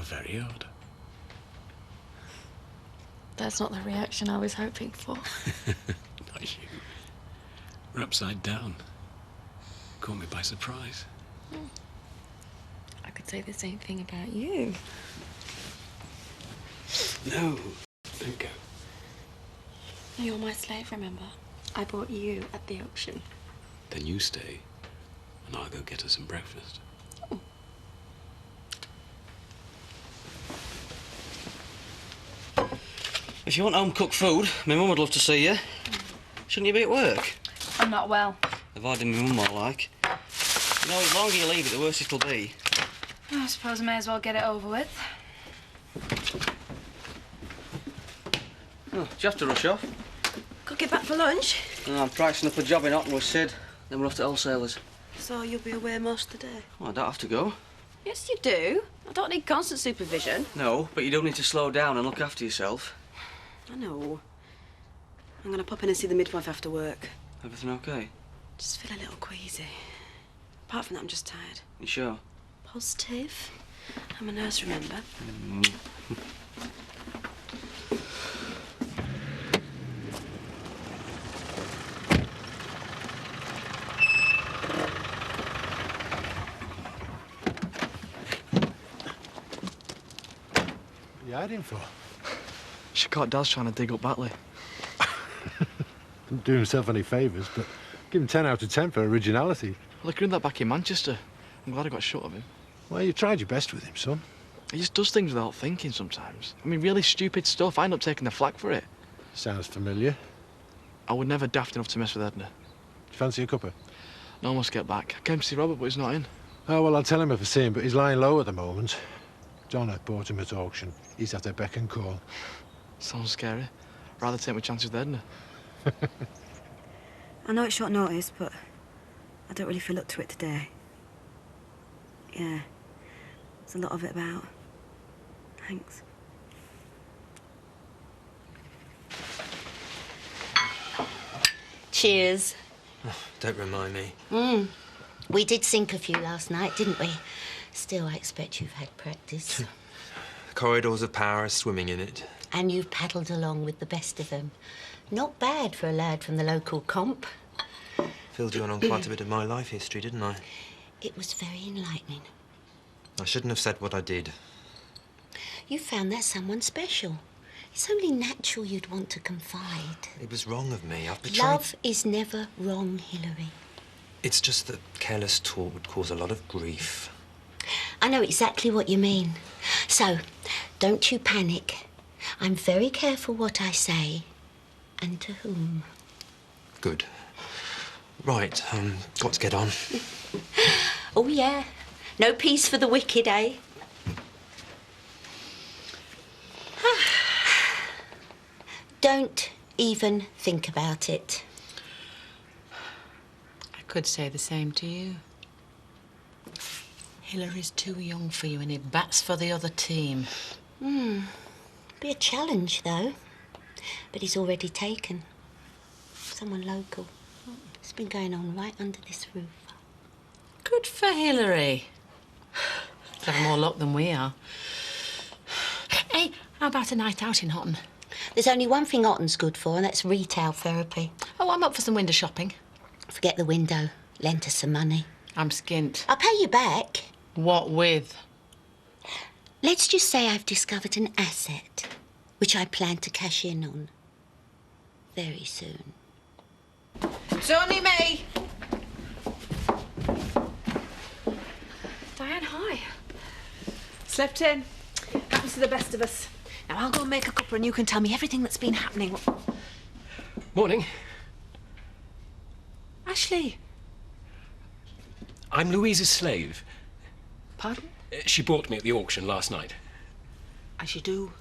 very odd. That's not the reaction I was hoping for. Not you. We're upside down. Caught me by surprise. I could say the same thing about you. No, don't go. You're my slave, remember? I bought you at the auction. Then you stay, and I'll go get us some breakfast. Oh. If you want home-cooked food, my mum would love to see you. Shouldn't you be at work? I'm not well. Avoiding my mum more like. You know, the longer you leave it, the worse it'll be. I suppose I may as well get it over with. Oh, do you have to rush off? Could get back for lunch. No, I'm pricing up a job in Otten with Sid. Then we're off to wholesalers. So you'll be away most of the day? Well, I don't have to go. Yes, you do. I don't need constant supervision. No, but you do need to slow down and look after yourself. I know. I'm going to pop in and see the midwife after work. Everything okay? Just feel a little queasy. Apart from that, I'm just tired. You sure? Positive. I'm a nurse, remember? What are you hiding for? She caught Daz trying to dig up Batley. Didn't do himself any favours, but give him 10 out of 10 for originality. Well, I could that back in Manchester. I'm glad I got shut of him. Well, you tried your best with him, son. He just does things without thinking sometimes. I mean, really stupid stuff. I end up taking the flak for it. Sounds familiar. I would never daft enough to mess with Edna. Do you fancy a cuppa? No, I must get back. I came to see Robert, but he's not in. Oh, well, I'll tell him if I see him, but he's lying low at the moment. Donna bought him at auction. He's at her beck and call. Sounds scary. Rather take my chances with Edna. I know it's short notice, but I don't really feel up to it today. Yeah, there's a lot of it about. Thanks. Cheers. Oh, don't remind me. We did sink a few last night, didn't we? Still, I expect you've had practice. Corridors of power, swimming in it. And you've paddled along with the best of them. Not bad for a lad from the local comp. Filled you in on quite a bit of my life history, didn't I? It was very enlightening. I shouldn't have said what I did. You found that someone special. It's only natural you'd want to confide. It was wrong of me. I've betrayed... Love is never wrong, Hilary. It's just that careless talk would cause a lot of grief. I know exactly what you mean. So, don't you panic. I'm very careful what I say and to whom. Good. Right, got to get on. Oh, yeah. No peace for the wicked, eh? Don't even think about it. I could say the same to you. Hilary's too young for you and he bats for the other team. Be a challenge, though. But he's already taken. Someone local. It's been going on right under this roof. Good for Hilary. She'll have more luck than we are. Hey, how about a night out in Houghton? There's only one thing Otten's good for, and that's retail therapy. Oh, I'm up for some window shopping. Forget the window. Lent us some money. I'm skint. I'll pay you back. What with? Let's just say I've discovered an asset, which I plan to cash in on very soon. It's only me. Diane, hi. Slept in. Happens to the best of us. Now, I'll go and make a cuppa and you can tell me everything that's been happening. Morning. Ashley. I'm Louise's slave. Pardon? She bought me at the auction last night. As you do.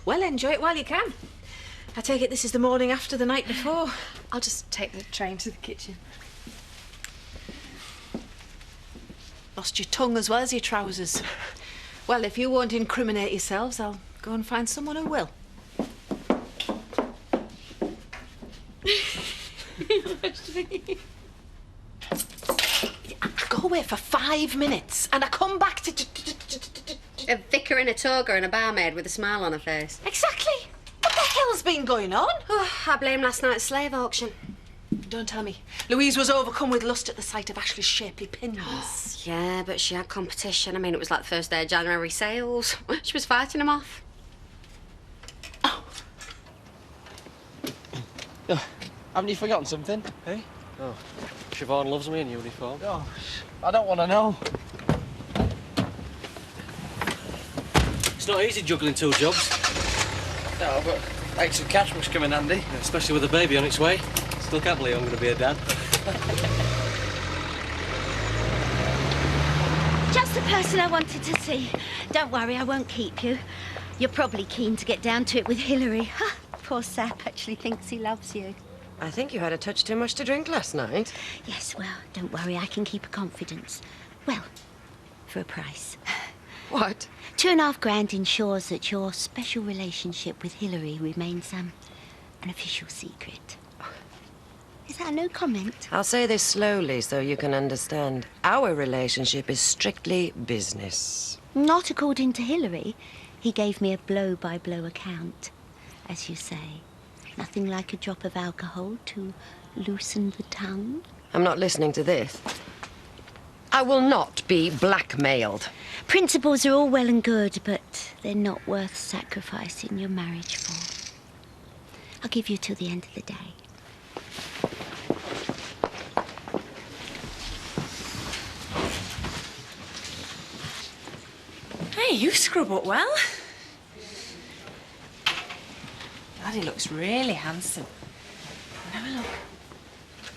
Well, enjoy it while you can. I take it this is the morning after the night before. I'll just take the train to the kitchen. Lost your tongue as well as your trousers. Well, if you won't incriminate yourselves, I'll go and find someone who will. I go away for 5 minutes and I come back to A vicar in a toga and a barmaid with a smile on her face. Exactly. What the hell's been going on? Oh, I blame last night's slave auction. Don't tell me. Louise was overcome with lust at the sight of Ashley's shapely pins. Yeah, but she had competition. I mean, it was like the first day of January sales. She was fighting them off. Oh, haven't you forgotten something, eh? Oh, Siobhan loves me in uniform. Oh, I don't want to know. It's not easy juggling 2 jobs. No, but eggs and cash must come in handy. Especially with a baby on its way. Still can't believe I'm going to be a dad. Just the person I wanted to see. Don't worry, I won't keep you. You're probably keen to get down to it with Hilary. Poor Sap actually thinks he loves you. I think you had a touch too much to drink last night. Yes, well, don't worry, I can keep a confidence. Well, for a price. What? 2.5 grand ensures that your special relationship with Hilary remains, an official secret. Is that a no comment? I'll say this slowly so you can understand. Our relationship is strictly business. Not according to Hilary. He gave me a blow-by-blow account. As you say, nothing like a drop of alcohol to loosen the tongue. I'm not listening to this. I will not be blackmailed. Principles are all well and good, but they're not worth sacrificing your marriage for. I'll give you till the end of the day. Hey, you scrub up well. Daddy looks really handsome. Have a look.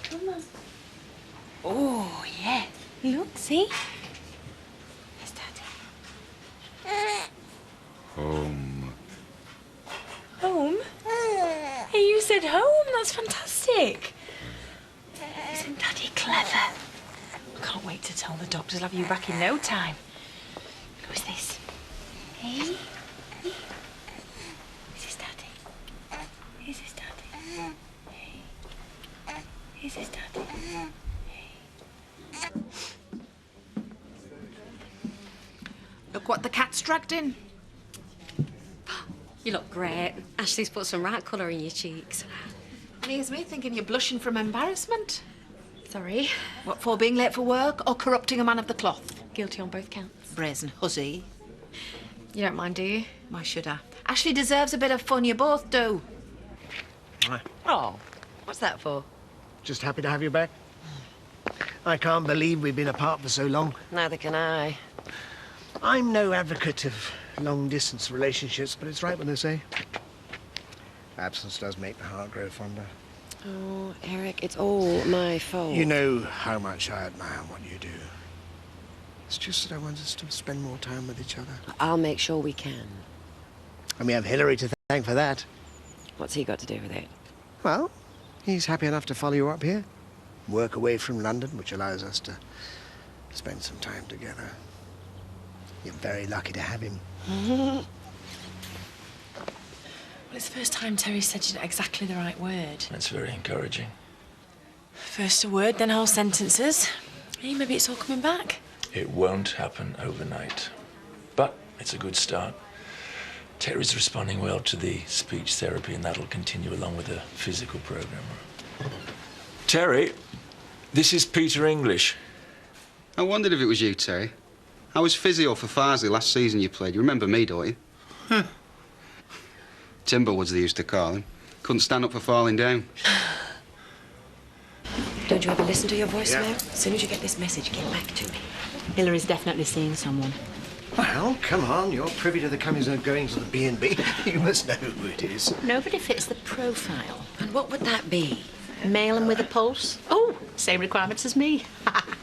Come on. Oh, yeah. Look, see? There's Daddy. Home. Home? Hey, you said home. That's fantastic. Isn't Daddy clever? I can't wait to tell the doctors I'll have you back in no time. Who's this? Hey? Is this Daddy? Is this Daddy? Hey? Is this Daddy? Hey? Look what the cat's dragged in. You look great. Ashley's put some right colour in your cheeks. Here's me thinking you're blushing from embarrassment. Sorry. What for, being late for work or corrupting a man of the cloth? Guilty on both counts. Brazen hussy. You don't mind, do you? Why should I? Ashley deserves a bit of fun, you both do. Oh, what's that for? Just happy to have you back. I can't believe we've been apart for so long. Neither can I. I'm no advocate of long-distance relationships, but it's right when they say absence does make the heart grow fonder. Oh, Eric, it's all my fault. You know how much I admire what you do. It's just that I want us to spend more time with each other. I'll make sure we can. And we have Hilary to thank for that. What's he got to do with it? Well, he's happy enough to follow you up here. Work away from London, which allows us to spend some time together. You're very lucky to have him. Well, it's the first time Terry said you know exactly the right word. That's very encouraging. First a word, then whole sentences. Hey, maybe it's all coming back. It won't happen overnight, but it's a good start. Terry's responding well to the speech therapy, and that'll continue along with the physical program. Terry, this is Peter English. I wondered if it was you, Terry. I was physio for Farsley last season you played. You remember me, don't you? Huh. Timberwoods, they used to call him. Couldn't stand up for falling down. Don't you ever listen to your voicemail? Yeah. As soon as you get this message, get back to me. Hilary's definitely seeing someone. Well, come on, you're privy to the comings and goings of the B&B. You must know who it is. Nobody fits the profile. And what would that be? Male and with a pulse. Oh, same requirements as me.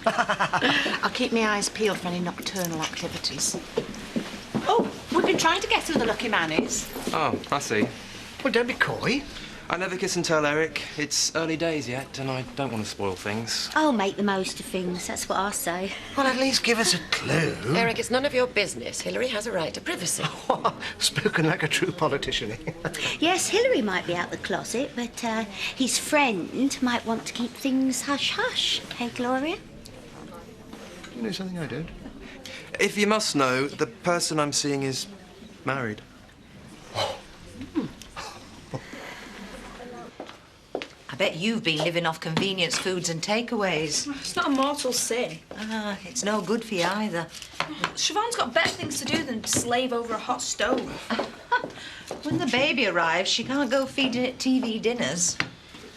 I'll keep my eyes peeled for any nocturnal activities. Oh, we've been trying to guess who the lucky man is. Oh, I see. Well, don't be coy. I never kiss and tell, Eric. It's early days yet, and I don't want to spoil things. I'll make the most of things, that's what I say. Well, at least give us a clue. Eric, it's none of your business. Hilary has a right to privacy. Spoken like a true politician. Yes, Hilary might be out the closet, but his friend might want to keep things hush-hush. Hey, Gloria? You know something I don't? If you must know, the person I'm seeing is married. I bet you've been living off convenience foods and takeaways. It's not a mortal sin. Ah, it's no good for you either. Siobhan's got better things to do than slave over a hot stove. When the baby arrives, she can't go feeding it TV dinners.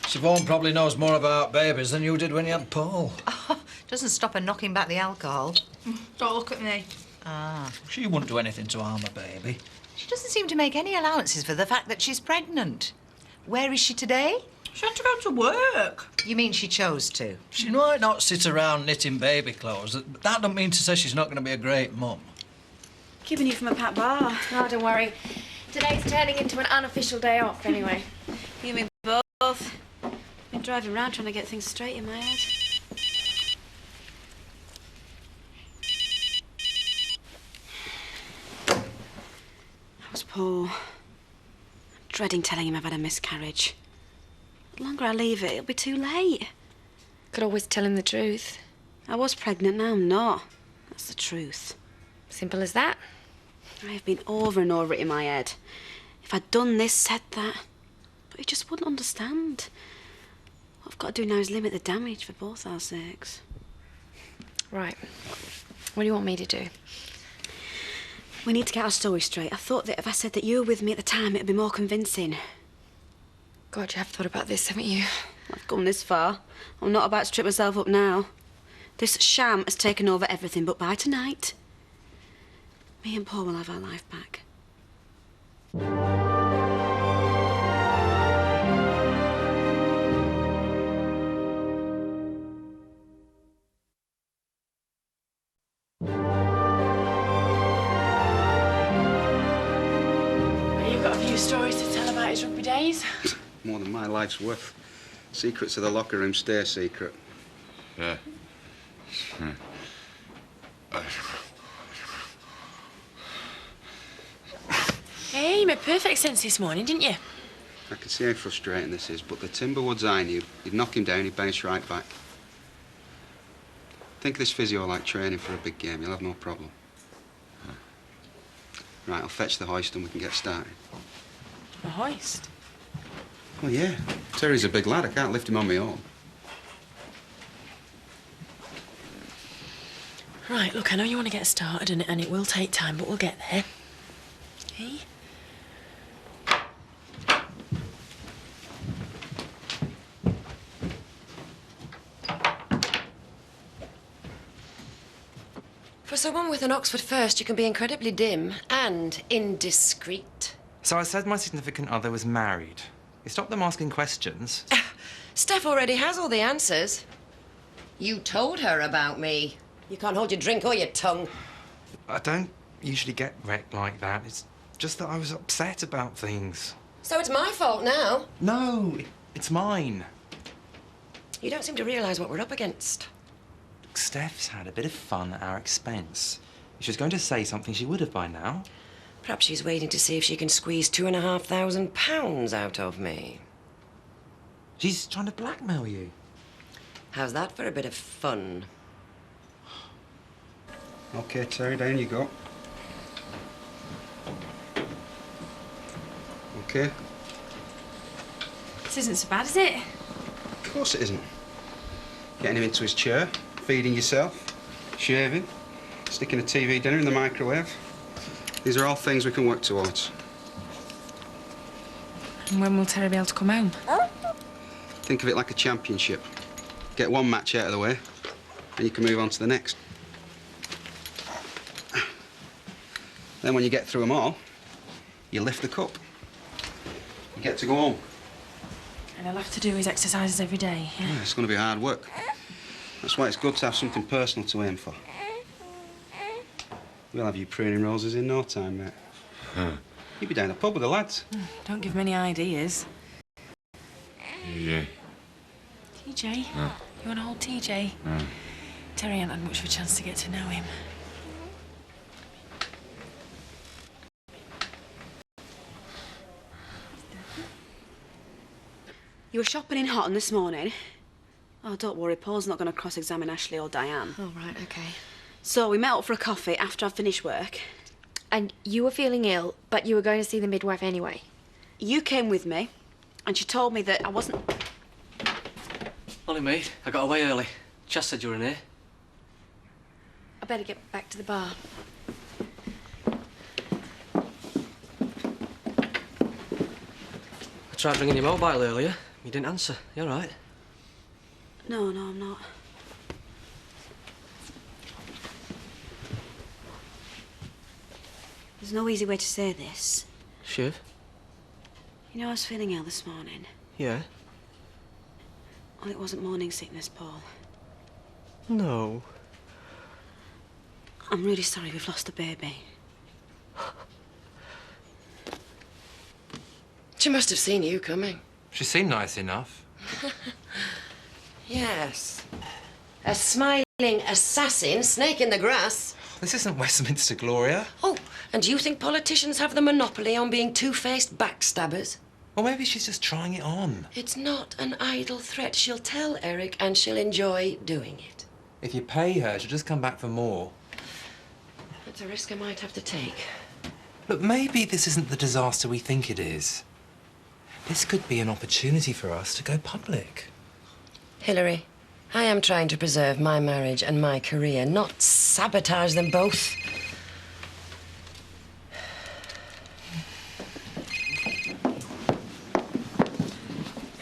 Siobhan probably knows more about babies than you did when you had Paul. Doesn't stop her knocking back the alcohol. Don't look at me. Ah. She wouldn't do anything to harm a baby. She doesn't seem to make any allowances for the fact that she's pregnant. Where is she today? She had to go to work. You mean she chose to? She might not sit around knitting baby clothes, but that don't mean to say she's not going to be a great mum. Keeping you from a pat bar. Oh, don't worry. Today's turning into an unofficial day off, anyway. You and me both. Been driving around trying to get things straight in my head. How's Paul? I'm dreading telling him I've had a miscarriage. The longer I leave it, it'll be too late. Could always tell him the truth. I was pregnant, now I'm not. That's the truth. Simple as that. I have been over and over it in my head. If I'd done this, said that. But he just wouldn't understand. What I've got to do now is limit the damage for both our sakes. Right. What do you want me to do? We need to get our story straight. I thought that if I said that you were with me at the time, it'd be more convincing. God, you have thought about this, haven't you? I've gone this far. I'm not about to trip myself up now. This sham has taken over everything, but by tonight, me and Paul will have our life back. You've got a few stories to tell about his rugby days. More than my life's worth. Secrets of the locker room stay secret. Yeah. Hey, you made perfect sense this morning, didn't you? I can see how frustrating this is, but the Timberwoods I knew, you'd knock him down, he'd bounce right back. Think of this physio like training for a big game, you'll have no problem. Right, I'll fetch the hoist and we can get started. A hoist? Well, yeah. Terry's a big lad, I can't lift him on my own. Right, look, I know you want to get started and it will take time, but we'll get there. Hey? For someone with an Oxford first, you can be incredibly dim and indiscreet. So I said my significant other was married. You stop them asking questions. Steph already has all the answers. You told her about me. You can't hold your drink or your tongue. I don't usually get wrecked like that. It's just that I was upset about things. So it's my fault now? No, it's mine. You don't seem to realise what we're up against. Steph's had a bit of fun at our expense. If she was going to say something, she would have by now. Perhaps she's waiting to see if she can squeeze £2,500 out of me. She's trying to blackmail you. How's that for a bit of fun? OK, Terry, down you go. OK? This isn't so bad, is it? Of course it isn't. Getting him into his chair, feeding yourself, shaving, sticking a TV dinner in the microwave. These are all things we can work towards. And when will Terry be able to come home? Think of it like a championship. Get one match out of the way, and you can move on to the next. Then when you get through them all, you lift the cup. You get to go home. And he'll have to do his exercises every day, yeah? Yeah, it's going to be hard work. That's why it's good to have something personal to aim for. We'll have you pruning roses in no time, mate. Huh. You'll be down the pub with the lads. Don't give him any ideas. Yeah. TJ? Huh? You want to hold TJ? Huh? Terry hasn't had much of a chance to get to know him. You were shopping in Houghton this morning. Oh, don't worry, Paul's not going to cross-examine Ashley or Diane. Oh, right, OK. So we met up for a coffee after I'd finished work. And you were feeling ill, but you were going to see the midwife anyway. You came with me, and she told me that I wasn't... Only me. I got away early. Chas said you were in here. I better get back to the bar. I tried ringing your mobile earlier. You didn't answer. You all right? No, I'm not. There's no easy way to say this. Shiv? You know, I was feeling ill this morning. Yeah? Well, it wasn't morning sickness, Paul. No. I'm really sorry we've lost the baby. She must have seen you coming. She seemed nice enough. Yes. A smiling assassin, snake in the grass. This isn't Westminster, Gloria. Oh, and do you think politicians have the monopoly on being two-faced backstabbers? Or maybe she's just trying it on. It's not an idle threat. She'll tell Eric and she'll enjoy doing it. If you pay her, she'll just come back for more. That's a risk I might have to take. But maybe this isn't the disaster we think it is. This could be an opportunity for us to go public. Hilary, I am trying to preserve my marriage and my career, not sabotage them both.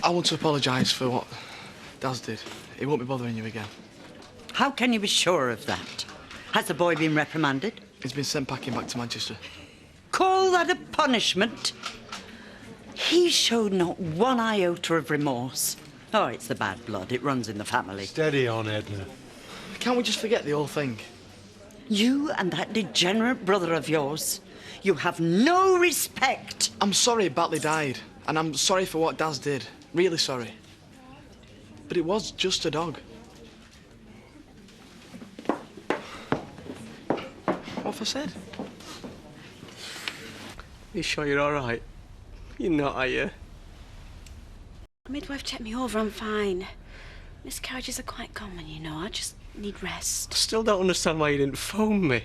I want to apologise for what Daz did. He won't be bothering you again. How can you be sure of that? Has the boy been reprimanded? He's been sent packing back to Manchester. Call that a punishment? He showed not one iota of remorse. Oh, it's the bad blood. It runs in the family. Steady on, Edna. Can't we just forget the whole thing? You and that degenerate brother of yours. You have no respect. I'm sorry Batley died, and I'm sorry for what Daz did. Really sorry. But it was just a dog. What have I said? You sure you're all right? You're not, are you? The midwife checked me over, I'm fine. Miscarriages are quite common, you know. I just need rest. I still don't understand why you didn't phone me.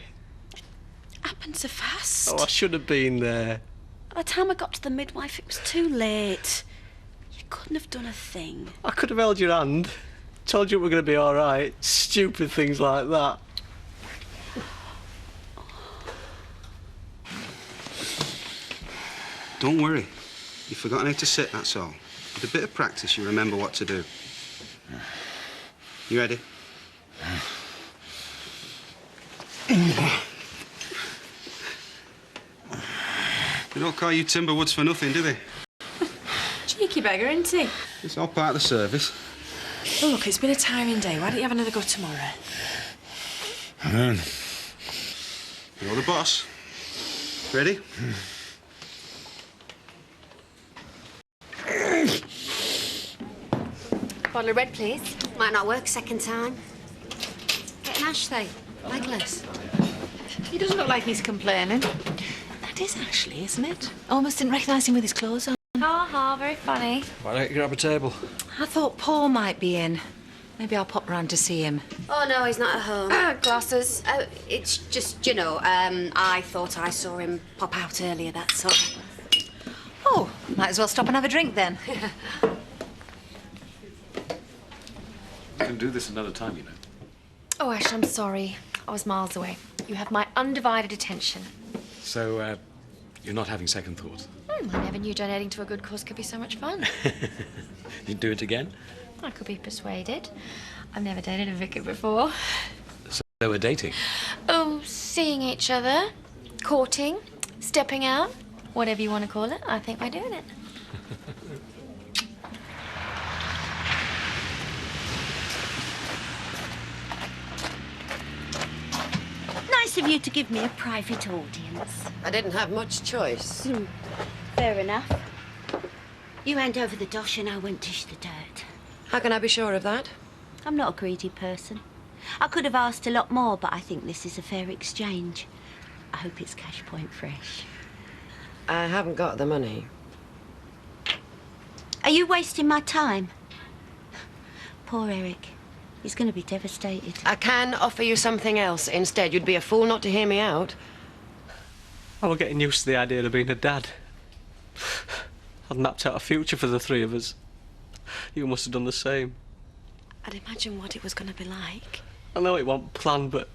Happened so fast. Oh, I should have been there. By the time I got to the midwife, it was too late. You couldn't have done a thing. I could have held your hand, told you it were going to be all right. Stupid things like that. Don't worry. You've forgotten how to sit, that's all. With a bit of practice, you remember what to do. You ready? They don't call you Timberwoods for nothing, do they? Cheeky beggar, isn't he? It's all part of the service. Oh, look, it's been a tiring day. Why don't you have another go tomorrow? You're the boss. Ready? Bottle of red, please. Might not work second time. Get an ashtray. Legless. He doesn't look like he's complaining. That is Ashley, isn't it? Almost didn't recognise him with his clothes on. Ha ha, very funny. Why don't you grab a table? I thought Paul might be in. Maybe I'll pop round to see him. Oh, no, he's not at home. Glasses. It's just, you know, I thought I saw him pop out earlier, that's all. Oh, might as well stop and have a drink then. We can do this another time, you know. Oh, Ash, I'm sorry. I was miles away. You have my undivided attention. So, you're not having second thoughts? I never knew donating to a good cause could be so much fun. You'd do it again? I could be persuaded. I've never dated a vicar before. So we're dating? Oh, seeing each other, courting, stepping out, whatever you want to call it. I think we're doing it. Nice of you to give me a private audience. I didn't have much choice. Fair enough. You hand over the dosh and I'll went dish the dirt. How can I be sure of that? I'm not a greedy person. I could have asked a lot more, but I think this is a fair exchange. I hope it's cash point fresh. I haven't got the money. Are you wasting my time? Poor Eric. He's going to be devastated. I can offer you something else instead. You'd be a fool not to hear me out. I was getting used to the idea of being a dad. I'd mapped out a future for the three of us. You must have done the same. I'd imagine what it was going to be like. I know it wasn't planned, but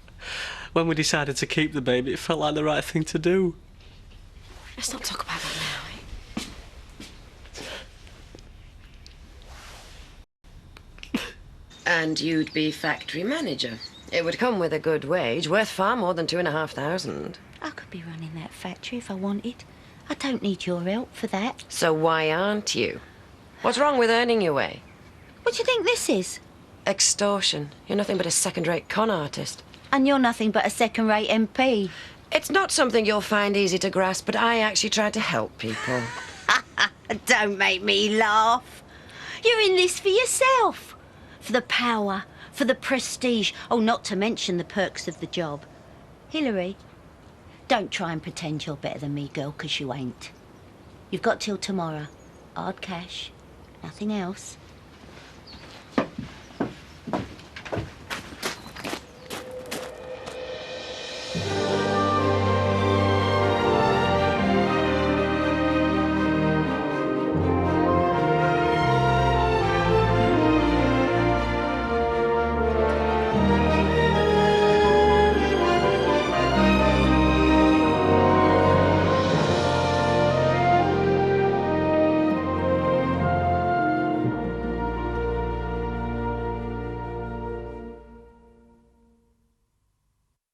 when we decided to keep the baby, it felt like the right thing to do. Let's not talk about that now, And you'd be factory manager. It would come with a good wage, worth far more than 2,500. I could be running that factory if I wanted. I don't need your help for that. So why aren't you? What's wrong with earning your way? What do you think this is? Extortion. You're nothing but a second-rate con artist. And you're nothing but a second-rate MP. It's not something you'll find easy to grasp, but I actually try to help people. Don't make me laugh. You're in this for yourself. For the power, for the prestige. Oh, not to mention the perks of the job. Hilary, don't try and pretend you're better than me, girl, 'cause you ain't. You've got till tomorrow. Hard cash. Nothing else.